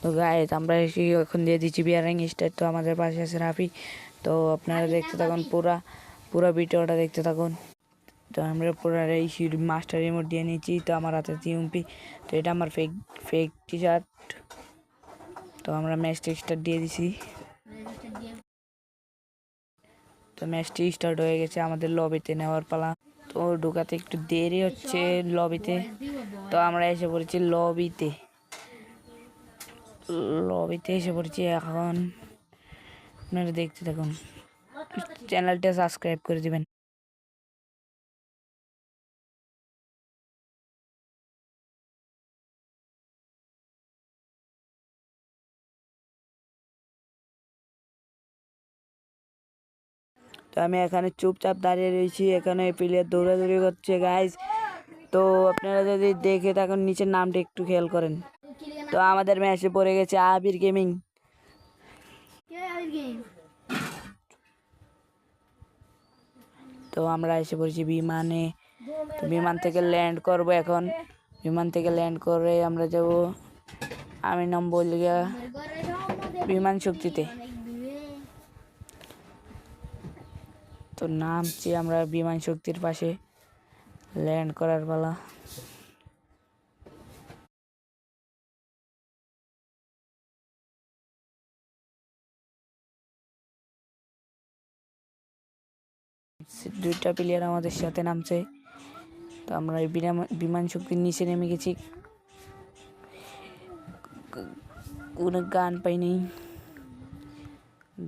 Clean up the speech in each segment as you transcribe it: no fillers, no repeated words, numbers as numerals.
তো গাইস আমরা এসে এখন দিয়ে দিচ্ছি বিয়ারিং স্টার্ট। তো আমাদের পাশে আছে রাফি। তো আপনারা দেখতে থাকুন, পুরা ভিডিওটা দেখতে থাকুন। তো আমরা পুরা এই মাস্টার রিমোট দিয়ে নিয়েছি। তো আমার হাতে ইউএমপি। তো এটা আমার ফেক টি শার্ট। তো আমরা ম্যাচটি স্টার্ট দিয়ে দিছি। তো ম্যাচটি স্টার্ট হয়ে গেছে, আমাদের লবিতে নেওয়ার পালা। তো ঢোকাতে একটু দেরি হচ্ছে লবিতে। তো আমরা এসে পড়েছি লবিতে এসে পড়েছি এখন। আপনারা দেখতে থাকুন, চ্যানেলটা সাবস্ক্রাইব করে দিবেন। তো আমি এখানে চুপচাপ দাঁড়িয়ে রয়েছি, এখানে প্লেয়ার দৌড়াদৌড়ি করছে গাইজ। তো আপনারা যদি দেখে থাকুন নিচের নামটা একটু খেয়াল করেন। তো আমাদের ম্যাচে পড়ে গেছে আবির গেমিং। তো আমরা এসে পড়েছি বিমানে। তো বিমান থেকে ল্যান্ড করব এখন। বিমান থেকে ল্যান্ড করে আমরা যাব, আমি নাম বলি বিমান শক্তিতে। তো নামছি আমরা বিমান শক্তির পাশে, ল্যান্ড করার পালা। দুইটা প্লেয়ার আমাদের সাথে নামছে। তো আমরা বিমান শক্তির নিচে নেমে গেছি। কোনো গান পাইনি,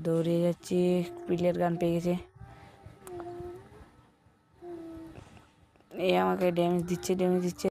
দৌড়ে যাচ্ছি। প্লেয়ার গান পেয়ে গেছে, আমাকে ড্যামেজ দিচ্ছে।